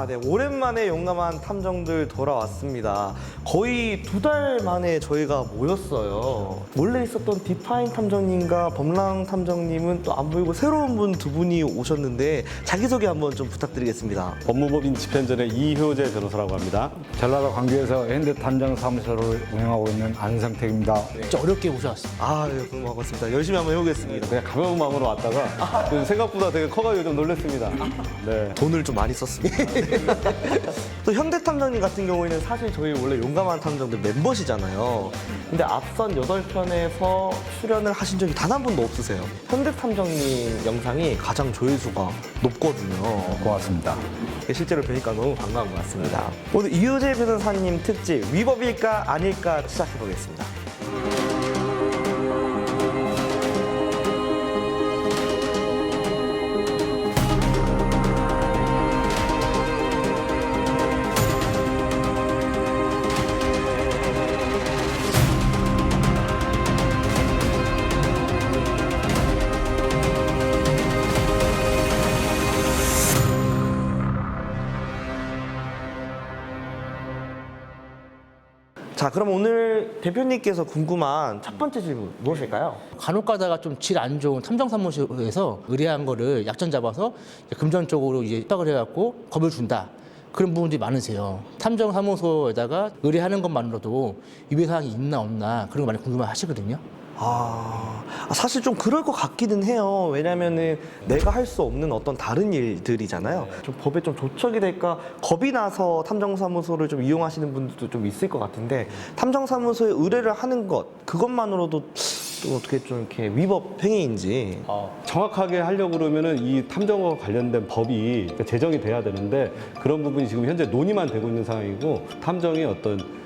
네. 오랜만에 용감한 탐정들 돌아왔습니다. 거의 2달 만에 저희가 모였어요. 원래 있었던 디파인 탐정님과 범랑 탐정님은 또 안 보이고 새로운 분 2분이 오셨는데 자기소개 한번 좀 부탁드리겠습니다. 법무법인 집행전의 이효재 변호사라고 합니다. 전라도 광주에서 현대탐정사무소를 운영하고 있는 안성택입니다. 진짜 어렵게 모셔왔습니다. 네, 그럼 반갑습니다. 열심히 한번 해보겠습니다. 그냥 가벼운 마음으로 왔다가 생각보다 되게 커가지고 좀 놀랐습니다. 네. 돈을 좀 많이 썼습니다. 또 현대탐정님 같은 경우에는 사실 저희 원래 용감한 탐정들 멤버시잖아요. 근데 앞선 8편에서 출연을 하신 적이 단 한 번도 없으세요. 현대탐정님 영상이 가장 조회수가 높거든요. 고맙습니다. 실제로 뵈니까 너무 반가운 것 같습니다. 오늘 이효재 변호사님 특집 위법일까 아닐까 시작해보겠습니다. 자, 그럼 오늘 대표님께서 궁금한 첫 번째 질문 무엇일까요? 간혹 가다가 좀 질 안 좋은 탐정사무소에서 의뢰한 거를 약점 잡아서 금전 쪽으로 이제 협박을 해갖고 겁을 준다. 그런 부분들이 많으세요. 탐정사무소에다가 의뢰하는 것만으로도 위배사항이 있나 없나 그런 거 많이 궁금해 하시거든요. 사실 좀 그럴 것 같기는 해요. 왜냐면은 내가 할 수 없는 어떤 다른 일들이잖아요. 좀 법에 좀 조척이 될까 겁이 나서 탐정사무소를 좀 이용하시는 분들도 좀 있을 것 같은데 탐정사무소에 의뢰를 하는 것 그것만으로도 또 어떻게 좀 이렇게 위법 행위인지. 정확하게 하려고 그러면은 이 탐정과 관련된 법이 제정이 돼야 되는데 그런 부분이 지금 현재 논의만 되고 있는 상황이고 탐정이 어떤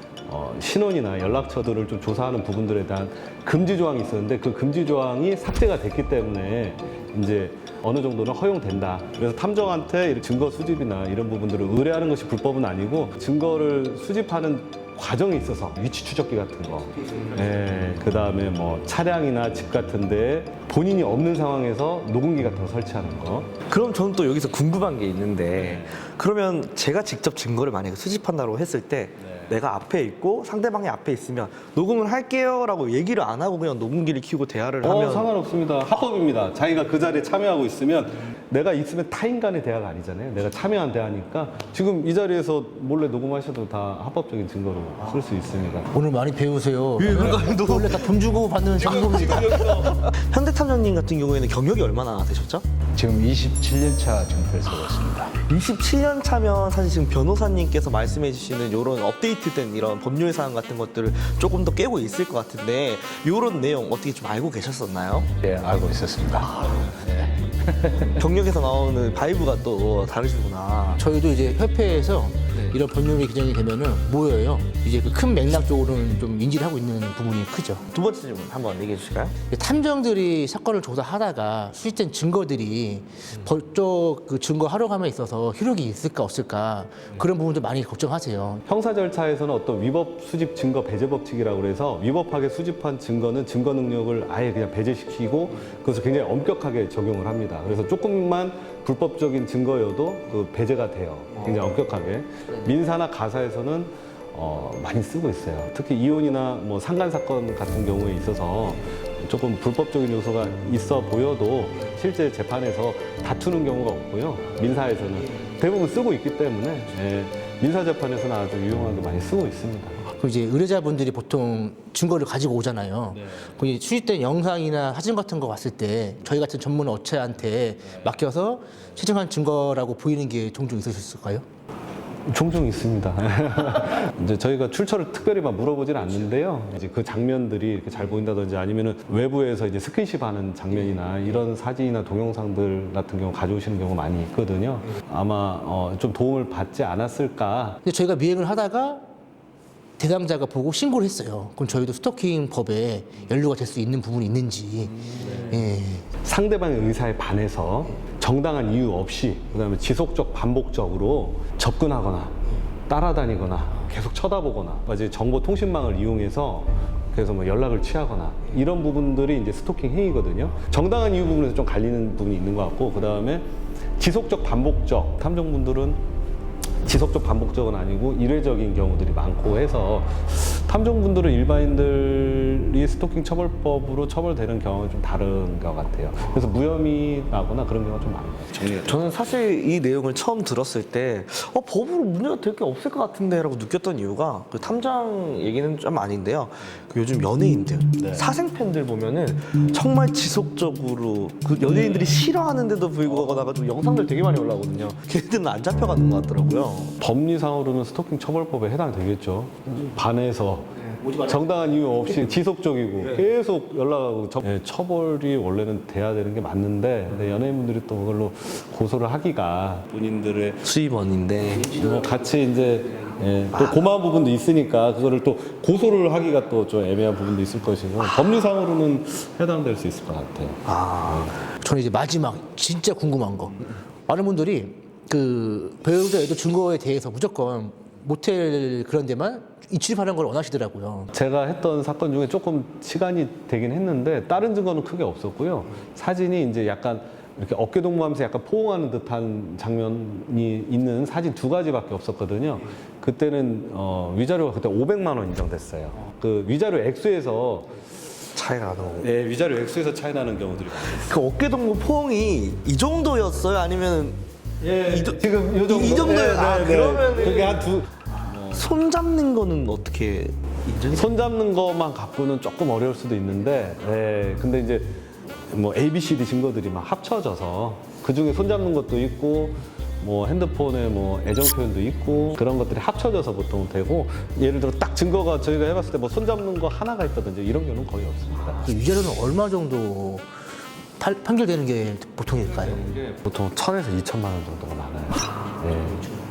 신원이나 연락처들을 좀 조사하는 부분들에 대한 금지 조항이 있었는데 그 금지 조항이 삭제가 됐기 때문에 이제 어느 정도는 허용된다. 그래서 탐정한테 이런 증거 수집이나 이런 부분들을 의뢰하는 것이 불법은 아니고 증거를 수집하는 과정에 있어서 위치 추적기 같은 거, 그 다음에 뭐 차량이나 집 같은 데 본인이 없는 상황에서 녹음기 같은 거 설치하는 거. 그럼 저는 또 여기서 궁금한 게 있는데 그러면 제가 직접 증거를 만약에 수집한다고 했을 때 내가 앞에 있고 상대방이 앞에 있으면 녹음을 할게요 라고 얘기를 안 하고 그냥 녹음기를 켜고 대화를 하면 상관없습니다. 합법입니다. 자기가 그 자리에 참여하고 있으면 내가 있으면 타인 간의 대화가 아니잖아요. 내가 참여한 대화니까 지금 이 자리에서 몰래 녹음하셔도 다 합법적인 증거로 쓸 수 있습니다. 오늘 많이 배우세요. 원래 다 돈 주고 받는 상품입니다. 현대탐정님 같은 경우에는 경력이 얼마나 되셨죠? 지금 27년 차 증표를 쓰고 있습니다. 27년 차면 사실 지금 변호사님께서 말씀해 주시는 이런 업데이트된 이런 법률 사항 같은 것들을 조금 더 깨고 있을 것 같은데 이런 내용 어떻게 좀 알고 계셨었나요? 예, 알고 있었습니다. 경력에서 나오는 바이브가 또 다르시구나. 저희도 이제 협회에서 이런 법률이 규정이 되면은 모여요. 이제 그 큰 맥락 쪽으로는 좀 인지를 하고 있는 부분이 크죠. 두 번째 질문 한번 얘기해 주실까요? 탐정들이 사건을 조사하다가 수집된 증거들이 법적 그 증거 활용함에 있어서 효력이 있을까 없을까 그런 부분도 많이 걱정하세요. 형사 절차에서는 어떤 위법 수집 증거 배제 법칙이라고 그래서 위법하게 수집한 증거는 증거 능력을 아예 그냥 배제시키고 그것을 굉장히 엄격하게 적용을 합니다. 그래서 조금만 불법적인 증거여도 그 배제가 돼요. 굉장히 엄격하게. 민사나 가사에서는 많이 쓰고 있어요. 특히 이혼이나 뭐 상간 사건 같은 경우에 있어서 조금 불법적인 요소가 있어 보여도 실제 재판에서 다투는 경우가 없고요. 민사에서는 대부분 쓰고 있기 때문에 민사 재판에서는 아주 유용하게 많이 쓰고 있습니다. 그 이제 의뢰자분들이 보통 증거를 가지고 오잖아요. 그 이제 수집된 영상이나 사진 같은 거 봤을 때 저희 같은 전문 업체한테 맡겨서 최종한 증거라고 보이는 게 종종 있으셨을까요? 종종 있습니다. 이제 저희가 출처를 특별히 막 물어보진 않는데요. 이제 그 장면들이 이렇게 잘 보인다든지 아니면은 외부에서 이제 스킨십 하는 장면이나 이런 사진이나 동영상들 같은 경우 가져오시는 경우 많이 있거든요. 아마 좀 도움을 받지 않았을까. 근데 저희가 미행을 하다가 대상자가 보고 신고를 했어요. 그럼 저희도 스토킹 법에 연루가 될 수 있는 부분이 있는지. 예. 상대방의 의사에 반해서 정당한 이유 없이 그다음에 지속적 반복적으로 접근하거나 따라다니거나 계속 쳐다보거나 이제 정보통신망을 이용해서 그래서 뭐 연락을 취하거나 이런 부분들이 이제 스토킹 행위거든요. 정당한 이유 부분에서 좀 갈리는 부분이 있는 것 같고 그다음에 지속적 반복적 탐정분들은 지속적 반복적은 아니고 일회적인 경우들이 많고 해서 탐정분들은 일반인들이 스토킹 처벌법으로 처벌되는 경우가 좀 다른 것 같아요. 그래서 무혐의 나거나 그런 경우가 좀 많은 것 같아요. 정리가 저는 사실 이 내용을 처음 들었을 때 법으로 문제가 될 게 없을 것 같은데라고 느꼈던 이유가 그 탐정 얘기는 좀 아닌데요. 그 요즘 연예인들 사생팬들 보면은 정말 지속적으로 그 연예인들이 싫어하는데도 불구하고 나가지고 영상들 되게 많이 올라오거든요. 걔네들은 안 잡혀가는 것 같더라고요. 법리상으로는 스토킹 처벌법에 해당되겠죠. 반해서 정당한 이유 없이 지속적이고 계속 연락하고 처벌이 원래는 돼야 되는 게 맞는데 근데 연예인분들이 또 그걸로 고소를 하기가 본인들의 수입원인데 뭐 같이 이제 또 고마운 부분도 있으니까 그거를 또 고소를 하기가 또 좀 애매한 부분도 있을 것이고 법리상으로는 해당될 수 있을 것 같아요. 저는 이제 마지막 진짜 궁금한 거. 많은 분들이 그 배우자에도 증거에 대해서 무조건 모텔 그런 데만 이출입하는 걸 원하시더라고요. 제가 했던 사건 중에 조금 시간이 되긴 했는데 다른 증거는 크게 없었고요. 사진이 이제 약간 이렇게 어깨 동무하면서 약간 포옹하는 듯한 장면이 있는 사진 2가지밖에 없었거든요. 그때는 위자료가 그때 500만 원 인정됐어요. 그 위자료 액수에서 차이가 나는 거고. 위자료 액수에서 차이 나는 경우들이 많아요. 그 어깨동무 포옹이 이 정도였어요? 아니면 지금 요 정도. 이 정도예요? 그러면은 그게 한 손 잡는 거는 어떻게 인정이? 손 잡는 것만 갖고는 조금 어려울 수도 있는데, 근데 이제 뭐 A, B, C, D 증거들이 막 합쳐져서 그 중에 손 잡는 것도 있고, 뭐 핸드폰에 뭐 애정 표현도 있고 그런 것들이 합쳐져서 보통 되고, 예를 들어 딱 증거가 저희가 해봤을 때 뭐 손 잡는 거 하나가 있다든지 이런 경우는 거의 없습니다. 그 위자료는 얼마 정도 판결되는 게 보통일까요? 보통 1,000에서 2천만 원 정도가 많아요.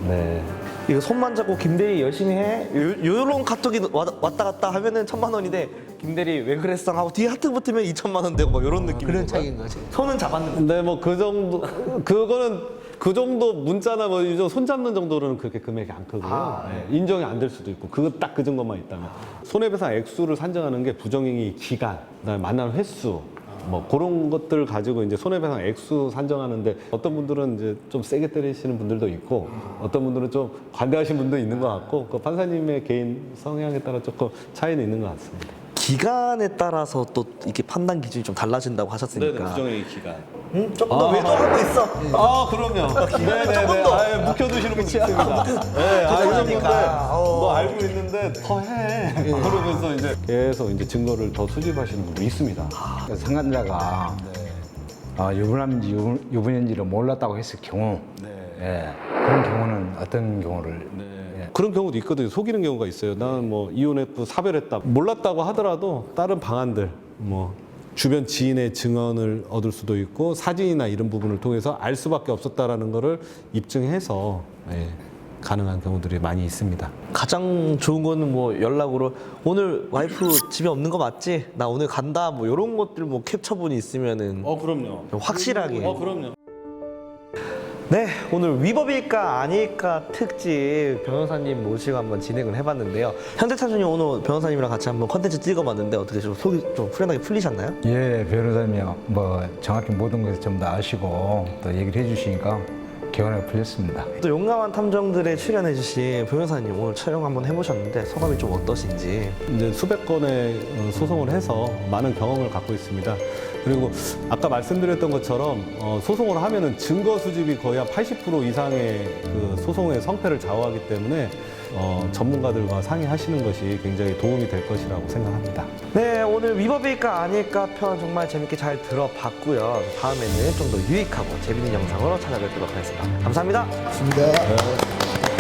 네. 이거 손만 잡고 김대리 열심히 해? 요런 카톡이 왔다 갔다 하면은 1,000만 원인데 김대리 왜 그랬어? 하고 뒤에 하트 붙으면 2천만 원 되고 뭐 요런 느낌. 그런 차이인 거지. 손은 잡았는데. 근데 뭐 그 정도, 그거는 그 정도 문자나 뭐 이 정도 손 잡는 정도로는 그렇게 금액이 안 크고요. 인정이 안 될 수도 있고, 그거 딱 그 정도만 있다면. 손해배상 액수를 산정하는 게 부정행위 기간, 그다음에 만난 횟수, 뭐 그런 것들 가지고 이제 손해배상 액수 산정하는데 어떤 분들은 이제 좀 세게 때리시는 분들도 있고 어떤 분들은 좀 관대하신 분도 있는 것 같고 그 판사님의 개인 성향에 따라 조금 차이는 있는 것 같습니다. 기간에 따라서 또 이렇게 판단 기준이 좀 달라진다고 하셨으니까. 부정행위 기간. 조금 더 외도하고 있어. 그럼요. 네네네. 아예 묵혀두시는 분도 있습니다. 네, 그러니까. 너 알고 있는데 더 해. 그러면서 이제 계속 이제 증거를 더 수집하시는 분도 있습니다. 상간자가 유부남인지 유부녀인지를 몰랐다고 했을 경우 그런 경우는 어떤 경우를 그런 경우도 있거든요. 속이는 경우가 있어요. 나는 뭐 이혼했고 사별했다. 몰랐다고 하더라도 다른 방안들, 뭐 주변 지인의 증언을 얻을 수도 있고 사진이나 이런 부분을 통해서 알 수밖에 없었다라는 거를 입증해서 가능한 경우들이 많이 있습니다. 가장 좋은 거는 뭐 연락으로 오늘 와이프 집에 없는 거 맞지? 나 오늘 간다. 뭐 이런 것들 뭐 캡처본이 있으면은 그럼요. 좀 확실하게. 그럼요. 네, 오늘 위법일까 아닐까 특집 변호사님 모시고 한번 진행을 해봤는데요. 현대차준이 오늘 변호사님이랑 같이 한번 컨텐츠 찍어봤는데 어떻게 좀 속이 좀 후련하게 풀리셨나요? 예, 변호사님이 뭐 정확히 모든 것을 좀 다 아시고 또 얘기를 해주시니까 개운하게 풀렸습니다. 또 용감한 탐정들에 출연해주신 변호사님 오늘 촬영 한번 해보셨는데 소감이 좀 어떠신지? 이제 수백 건의 소송을 해서 많은 경험을 갖고 있습니다. 그리고 아까 말씀드렸던 것처럼 소송을 하면은 증거 수집이 거의 한 80% 이상의 그 소송의 성패를 좌우하기 때문에 전문가들과 상의하시는 것이 굉장히 도움이 될 것이라고 생각합니다. 네, 오늘 위법일까 아닐까 편 정말 재밌게 잘 들어봤고요. 다음에는 좀 더 유익하고 재밌는 영상으로 찾아뵙도록 하겠습니다. 감사합니다. 좋습니다.